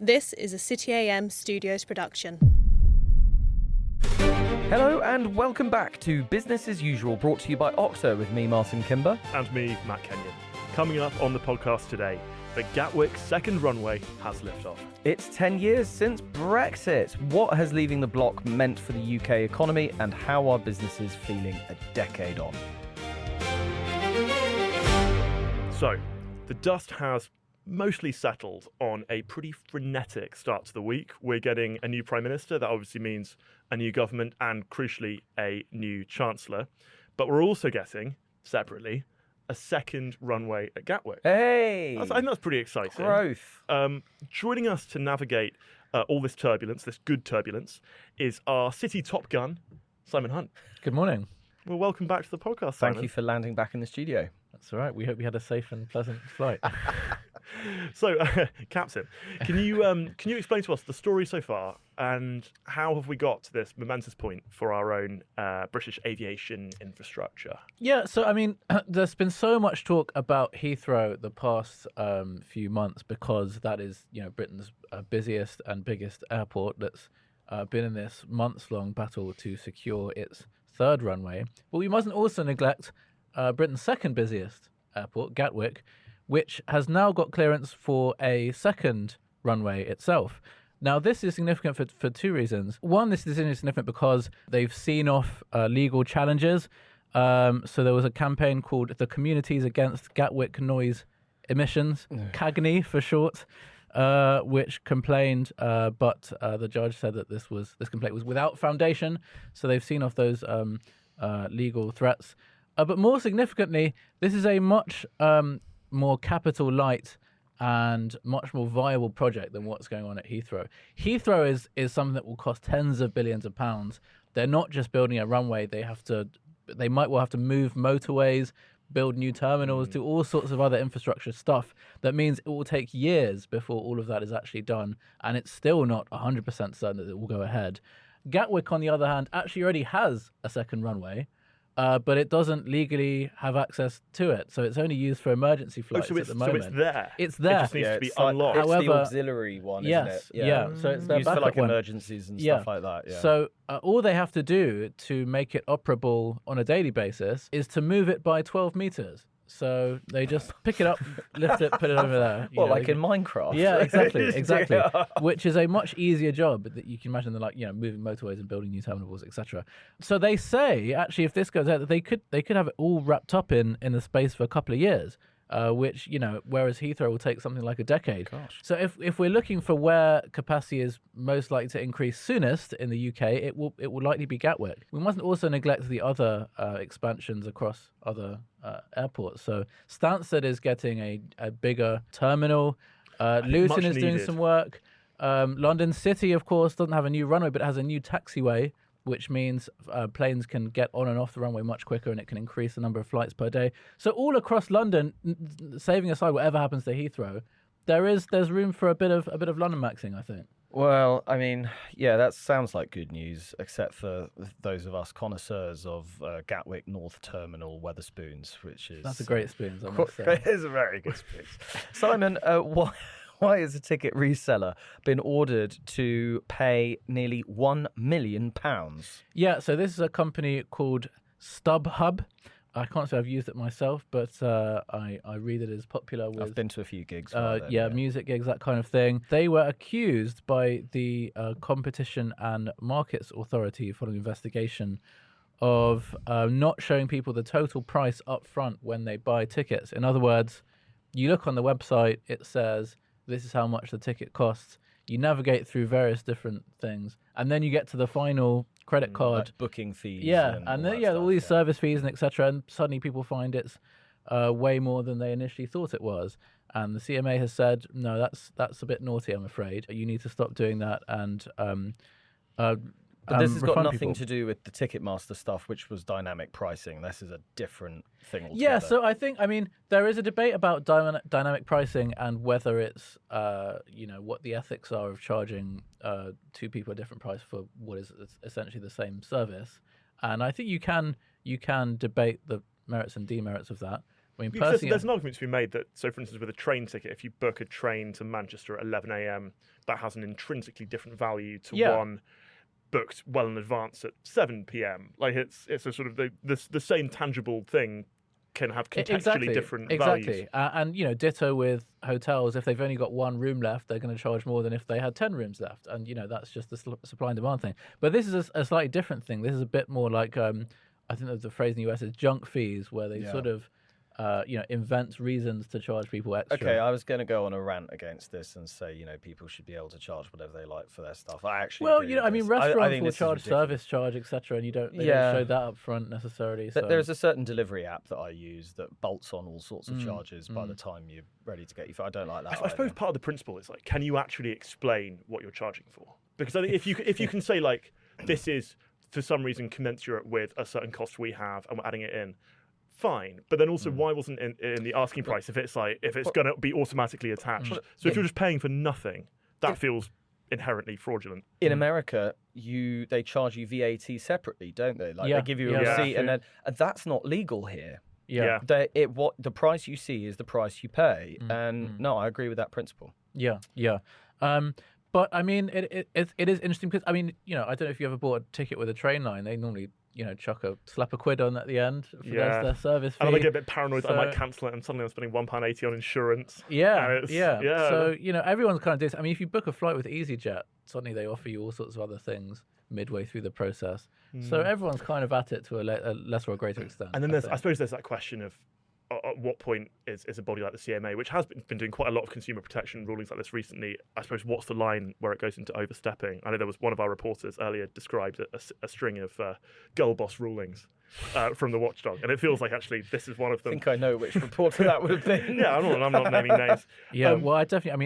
This is a City AM Studios production. Hello and welcome back to Business as Usual, brought to you by Okta with me, Martin Kimber. And me, Matt Kenyon. Coming up on the podcast today, the Gatwick second runway has liftoff. It's 10 years since Brexit. What has leaving the bloc meant for the UK economy, and how are businesses feeling a decade on? So, the dust has mostly settled on a pretty frenetic start to the week. We're getting a new Prime Minister. That obviously means a new government and, crucially, a new Chancellor. But we're also getting, separately, a second runway at Gatwick. Hey! I think that's pretty exciting. Growth. Joining us to navigate all this turbulence, this good turbulence, is our city top gun, Simon Hunt. Good morning. Well, welcome back to the podcast, Simon. Thank you for landing back in the studio. That's all right. We hope you had a safe and pleasant flight. So, Captain, can you explain to us the story so far and how have we got to this momentous point for our own British aviation infrastructure? Yeah, so I mean, there's been so much talk about Heathrow the past few months because that is, Britain's busiest and biggest airport that's been in this months-long battle to secure its third runway. But we mustn't also neglect Britain's second busiest airport, Gatwick, which has now got clearance for a second runway itself. Now, this is significant for two reasons. One, this decision is significant because they've seen off legal challenges. So there was a campaign called the Communities Against Gatwick Noise Emissions, CAGNY for short, which complained, but the judge said that this complaint was without foundation. So they've seen off those legal threats. But more significantly, this is a much more capital light and much more viable project than what's going on at Heathrow. Heathrow is something that will cost tens of billions of pounds. They're not just building a runway. They might well have to move motorways, build new terminals, do all sorts of other infrastructure stuff. That means it will take years before all of that is actually done, and it's still not 100% certain that it will go ahead. Gatwick, on the other hand, actually already has a second runway, but it doesn't legally have access to it, so it's only used for emergency flights at the moment. So it's there. It's there. It just needs to be like, unlocked. It's However, the auxiliary one, isn't it? Yeah. So it's their used for backup like one. emergencies and stuff like that. Yeah. So all they have to do to make it operable on a daily basis is to move it by 12 meters. So they just pick it up, lift it, put it over there. Like in Minecraft? Yeah, exactly. Yeah. Which is a much easier job that you can imagine than moving motorways and building new terminals, etc. So they say actually if this goes out that they could have it all wrapped up in the space for a couple of years. Which, whereas Heathrow will take something like a decade. Gosh. So if we're looking for where capacity is most likely to increase soonest in the UK, it will likely be Gatwick. We mustn't also neglect the other expansions across other airports. So Stansted is getting a bigger terminal. Luton is doing some work. London City, of course, doesn't have a new runway, but it has a new taxiway, which means planes can get on and off the runway much quicker, and it can increase the number of flights per day. So all across London, saving aside whatever happens to Heathrow, there's room for a bit of London maxing, I think. Well, I mean, yeah, that sounds like good news, except for those of us connoisseurs of Gatwick North Terminal Wetherspoons, which is... That's a great spoons, I must say. It is a very good spoons. Simon, why has a ticket reseller been ordered to pay nearly £1 million? Yeah, so this is a company called StubHub. I can't say I've used it myself, but I read it as popular with... I've been to a few gigs. Music gigs, that kind of thing. They were accused by the Competition and Markets Authority following investigation of not showing people the total price up front when they buy tickets. In other words, you look on the website, it says, this is how much the ticket costs. You navigate through various different things, and then you get to the final credit card. Like booking fees. And then, all these service fees and etc. And suddenly people find it's way more than they initially thought it was. And the CMA has said, no, that's a bit naughty, I'm afraid. You need to stop doing that and But this has got refund nothing people. to do with the Ticketmaster stuff, which was dynamic pricing. This is a different thing altogether. Yeah, so I mean, there is a debate about dynamic pricing and whether it's, what the ethics are of charging two people a different price for what is essentially the same service. And I think you can debate the merits and demerits of that. I mean, Because personally, there's an argument to be made that, so for instance, with a train ticket, if you book a train to Manchester at 11 a.m., that has an intrinsically different value to one booked well in advance at 7 p.m. Like it's a sort of the same tangible thing can have contextually different values. And ditto with hotels. If they've only got one room left, they're going to charge more than if they had 10 rooms left, and that's just the supply and demand thing. But this is a slightly different thing. This is a bit more like I think that the phrase in the US is junk fees, where they sort of invents reasons to charge people extra. Okay, I was going to go on a rant against this and say, people should be able to charge whatever they like for their stuff. I actually agree with this. Restaurants will charge service charge, etc., and they don't show that up front necessarily. So. There's a certain delivery app that I use that bolts on all sorts of charges by the time you're ready to get your food. I don't like that. I suppose part of the principle is like, can you actually explain what you're charging for? Because I think if you can say like, this is for some reason commensurate with a certain cost we have and we're adding it in, fine. But then also, why wasn't it in the asking price if it's going to be automatically attached? So if you're just paying for nothing, that feels inherently fraudulent. In America, they charge you VAT separately, don't they? Like they give you a receipt, and that's not legal here. What the price you see is the price you pay, and no, I agree with that principle. But I mean, it is interesting because I don't know if you ever bought a ticket with a train line. They normally slap a quid on at the end for their service fee. And I get a bit paranoid that I might cancel it and suddenly I'm spending £1.80 on insurance. So, everyone's kind of doing. I mean, if you book a flight with EasyJet, suddenly they offer you all sorts of other things midway through the process. So everyone's kind of at it to a lesser or greater extent. And then I suppose there's that question of at what point is a body like the CMA, which has been doing quite a lot of consumer protection rulings like this recently, I suppose what's the line where it goes into overstepping? I know there was one of our reporters earlier described a string of girl boss rulings from the watchdog, and it feels like actually this is one of them. I think I know which reporter that would have been. I'm not naming names. Well,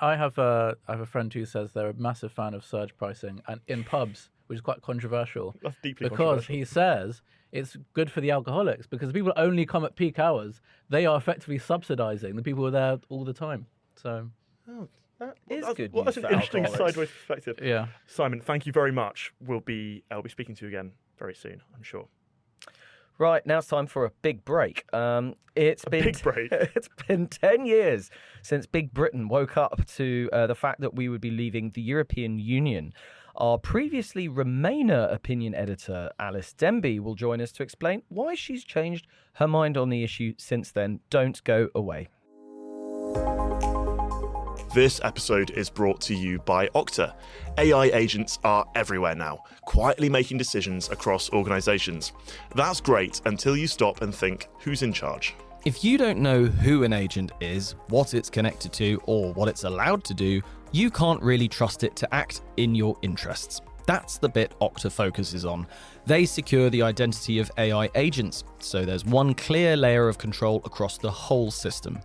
I have a friend who says they're a massive fan of surge pricing and in pubs, which is quite controversial. That's deeply because controversial. He says it's good for the alcoholics because people only come at peak hours. They are effectively subsidising the people who are there all the time. So that is good. That's an interesting alcoholics. sideways perspective. Yeah, Simon, thank you very much. I'll be speaking to you again very soon, I'm sure. Right, now it's time for a big break. It's been 10 years since Big Britain woke up to the fact that we would be leaving the European Union. Our previously Remainer opinion editor, Alys Denby, will join us to explain why she's changed her mind on the issue since then. Don't go away. This episode is brought to you by Okta. AI agents are everywhere now, quietly making decisions across organisations. That's great until you stop and think, who's in charge? If you don't know who an agent is, what it's connected to, or what it's allowed to do, you can't really trust it to act in your interests. That's the bit Okta focuses on. They secure the identity of AI agents, so there's one clear layer of control across the whole system.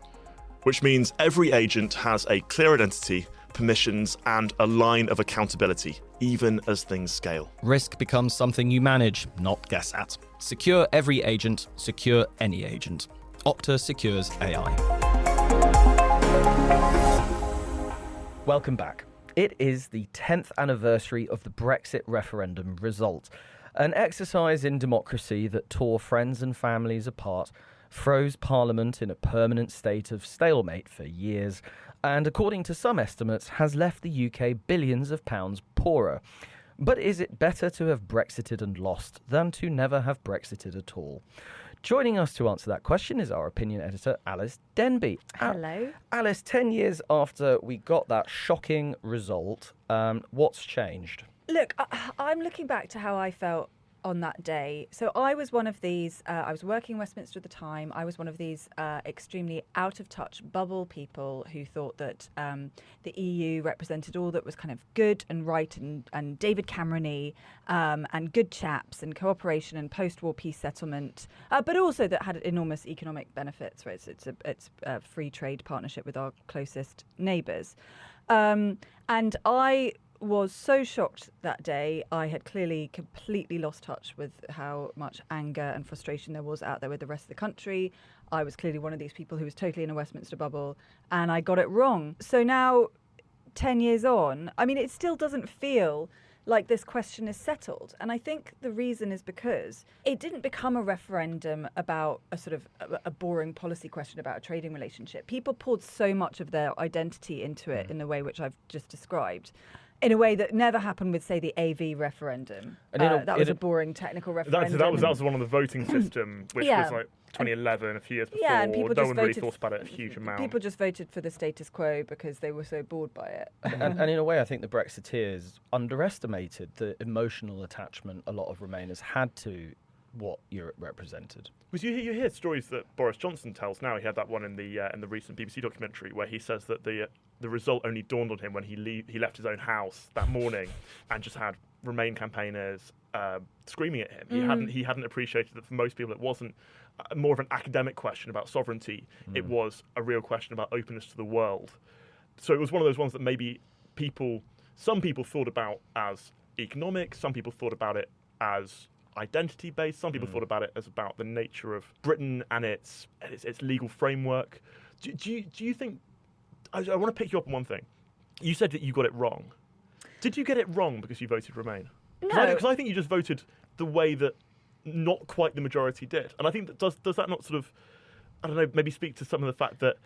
Which means every agent has a clear identity, permissions, and a line of accountability, even as things scale. Risk becomes something you manage, not guess at. Secure every agent, secure any agent. Okta secures AI. Welcome back. It is the 10th anniversary of the Brexit referendum result, an exercise in democracy that tore friends and families apart, froze Parliament in a permanent state of stalemate for years, and according to some estimates has left the UK billions of pounds poorer. But is it better to have Brexited and lost than to never have Brexited at all? Joining us to answer that question is our opinion editor, Alys Denby. Hello. Alys, 10 years after we got that shocking result, what's changed? Look, I'm looking back to how I felt on that day. So I was one of these, I was working in Westminster at the time, I was one of these extremely out-of-touch bubble people who thought that the EU represented all that was kind of good and right and David Cameron-y and good chaps and cooperation and post-war peace settlement, but also that had enormous economic benefits. Right? It's a free trade partnership with our closest neighbours. And I was so shocked that day. I had clearly completely lost touch with how much anger and frustration there was out there with the rest of the country. I was clearly one of these people who was totally in a Westminster bubble, and I got it wrong. So now, 10 years on, I mean, it still doesn't feel like this question is settled. And I think the reason is because it didn't become a referendum about a sort of a boring policy question about a trading relationship. People poured so much of their identity into it in the way which I've just described, in a way that never happened with, say, the AV referendum. And that was a boring technical referendum. That was one on the voting system, which was like 2011, a few years before. Yeah, and people no just one voted, really thought about it a huge amount. People just voted for the status quo because they were so bored by it. And in a way, I think the Brexiteers underestimated the emotional attachment a lot of Remainers had to what Europe represented. Because you hear stories that Boris Johnson tells now. He had that one in the recent BBC documentary where he says that the result only dawned on him when he left his own house that morning and just had Remain campaigners screaming at him. He hadn't appreciated that for most people it wasn't more of an academic question about sovereignty. It was a real question about openness to the world. So it was one of those ones that maybe some people thought about as economic, some people thought about it as identity-based, some people thought about it as about the nature of Britain and its legal framework. Do you think... I want to pick you up on one thing. You said that you got it wrong. Did you get it wrong because you voted Remain? No. Because I think you just voted the way that not quite the majority did. And I think that does that not sort of, I don't know, maybe speak to some of the fact that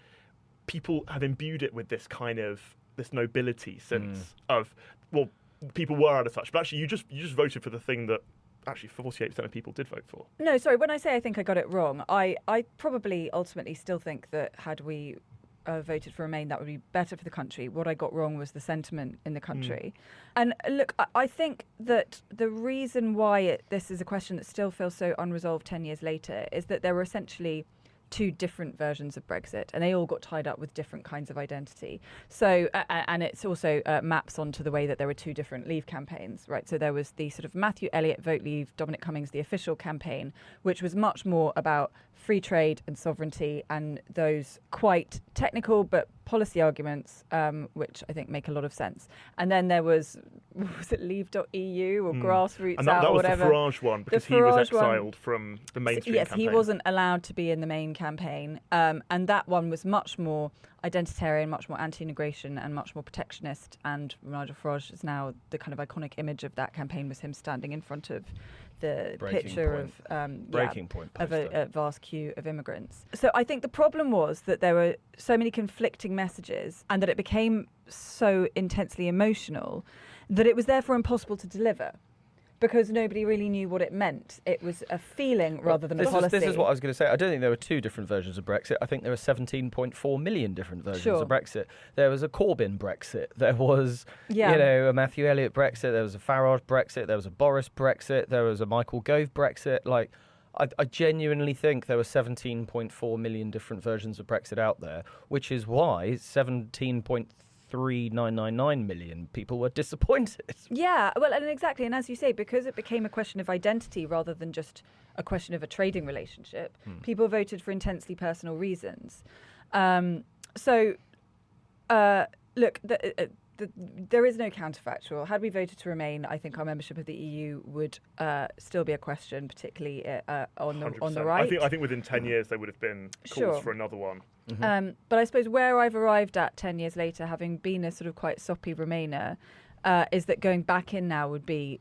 people have imbued it with this kind of, this nobility sense of, well, people were out of touch. But actually, you just voted for the thing that actually 48% of people did vote for. No, sorry, when I say I think I got it wrong, I probably ultimately still think that had we voted for Remain, that would be better for the country. What I got wrong was the sentiment in the country. And look, I think that the reason why this is a question that still feels so unresolved 10 years later is that there were essentially two different versions of Brexit, and they all got tied up with different kinds of identity. So, and it's also maps onto the way that there were two different Leave campaigns, right? So there was the sort of Matthew Elliott Vote Leave, Dominic Cummings, the official campaign, which was much more about free trade and sovereignty and those quite technical but policy arguments, which I think make a lot of sense. And then there was it leave.eu or grassroots and that or was whatever. The Farage one, because he was exiled from the mainstream yes, campaign. he wasn't allowed to be in the main campaign. And that one was much more identitarian, much more anti-immigration and much more protectionist. And Nigel Farage is now the kind of iconic image of that campaign was him standing in front of the picture of a vast queue of immigrants. So I think the problem was that there were so many conflicting messages and that it became so intensely emotional that it was therefore impossible to deliver because nobody really knew what it meant. It was a feeling rather than a policy. This is what I was going to say. I don't think there were two different versions of Brexit. I think there were 17.4 million different versions of Brexit. There was a Corbyn Brexit. There was, a Matthew Elliott Brexit. There was a Farage Brexit. There was a Boris Brexit. There was a Michael Gove Brexit. Like, I genuinely think there were 17.4 million different versions of Brexit out there, which is why 17.3999 million people were disappointed. Yeah, well, and exactly. And as you say, because it became a question of identity rather than just a question of a trading relationship, people voted for intensely personal reasons. Look, there is no counterfactual. Had we voted to remain, I think our membership of the EU would still be a question, particularly on the right. I think within 10 years there would have been calls for another one. Mm-hmm. But I suppose where I've arrived at 10 years later, having been a sort of quite soppy Remainer, is that going back in now would be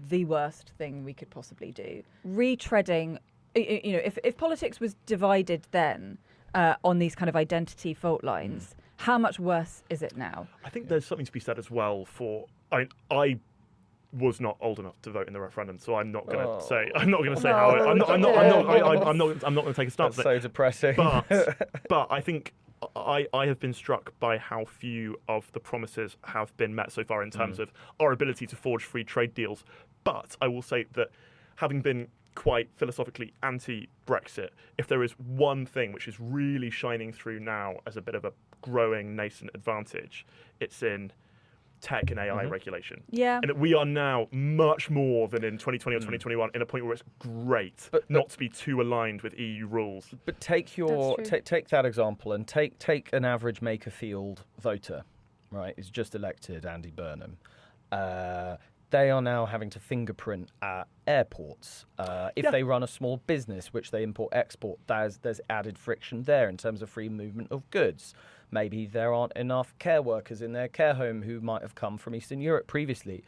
the worst thing we could possibly do. Retreading, if politics was divided then on these kind of identity fault lines, how much worse is it now? I think there's something to be said as well for... I was not old enough to vote in the referendum, so I'm not going to say. I'm not going to say how. I'm not going to take a stance. That's so depressing. But I think I have been struck by how few of the promises have been met so far in terms of our ability to forge free trade deals. But I will say that having been quite philosophically anti-Brexit, if there is one thing which is really shining through now as a bit of a growing nascent advantage, it's in tech and AI regulation. Yeah. And we are now much more than in 2020 or 2021 in a point where it's great not to be too aligned with EU rules. But take take that example and take an average Makerfield voter, right, who's just elected Andy Burnham. They are now having to fingerprint at airports. If they run a small business, which they import-export, there's added friction there in terms of free movement of goods. Maybe there aren't enough care workers in their care home who might have come from Eastern Europe previously.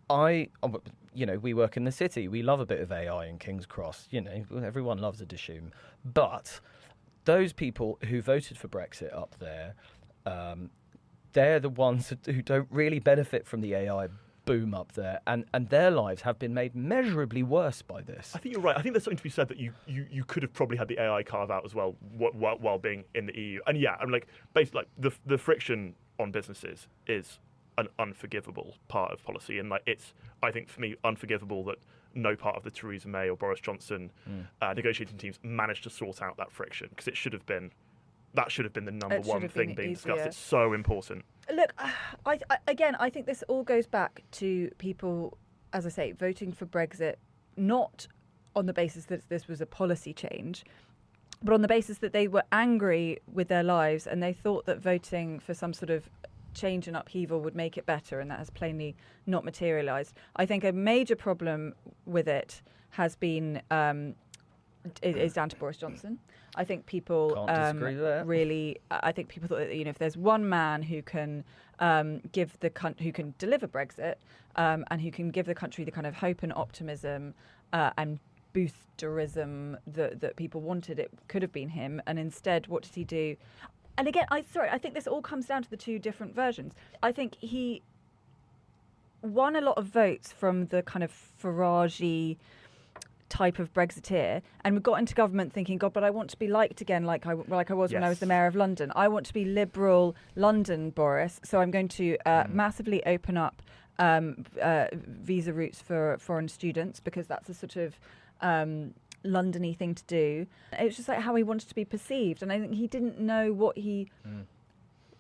we work in the city. We love a bit of AI in King's Cross. Everyone loves a Dishoom. But those people who voted for Brexit up there, they're the ones who don't really benefit from the AI boom up there, and their lives have been made measurably worse by this. I think you're right. I think there's something to be said that you could have probably had the AI carve out as well while being in the EU. And yeah, I'm like, basically, like the friction on businesses is an unforgivable part of policy, and like I think for me, unforgivable that no part of the Theresa May or Boris Johnson negotiating teams managed to sort out that friction, because that should have been the number one thing being discussed. It's so important. Look, I think this all goes back to people, as I say, voting for Brexit, not on the basis that this was a policy change, but on the basis that they were angry with their lives and they thought that voting for some sort of change and upheaval would make it better, and that has plainly not materialised. I think a major problem with it has been is down to Boris Johnson. I think people really. I think people thought that if there's one man who can who can deliver Brexit and who can give the country the kind of hope and optimism and boosterism that people wanted, it could have been him. And instead, what did he do? And again, I think this all comes down to the two different versions. I think he won a lot of votes from the kind of Farage-y type of Brexiteer, and we got into government thinking, God, but I want to be liked again, like I was when I was the mayor of London. I want to be liberal London Boris, so I'm going to massively open up visa routes for foreign students, because that's a sort of London-y thing to do. It was just like how he wanted to be perceived, and I think he didn't know what he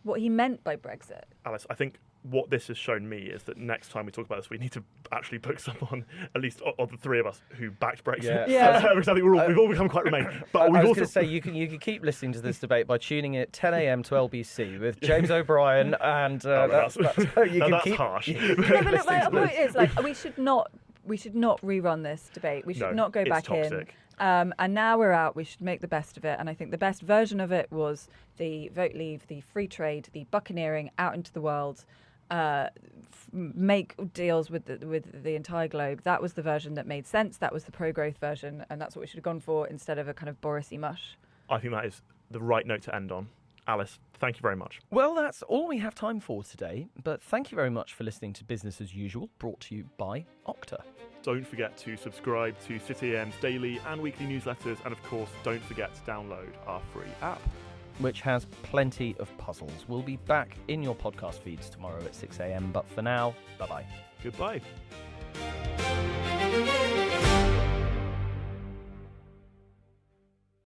meant by Brexit. Alice, I think what this has shown me is that next time we talk about this, we need to actually book someone, at least of the three of us, who backed Brexit. Yeah. Because I think we've all become quite remain. But I was going to say, you can keep listening to this debate by tuning in at 10 a.m. to LBC with James O'Brien, and that's harsh. But my point is, like, we should not rerun this debate. We should not go back toxic. in. And now we're out. We should make the best of it. And I think the best version of it was the vote leave, the free trade, the buccaneering out into the world. Make deals with the entire globe. That was the version that made sense. That was the pro-growth version, and that's what we should have gone for instead of a kind of Boris-y mush. I think that is the right note to end on. Alice, thank you very much. Well, that's all we have time for today, but thank you very much for listening to Business as Usual, brought to you by Okta. Don't forget to subscribe to City AM's daily and weekly newsletters, and of course, don't forget to download our free app, which has plenty of puzzles. We'll be back in your podcast feeds tomorrow at 6 a.m, but for now, bye-bye. Goodbye.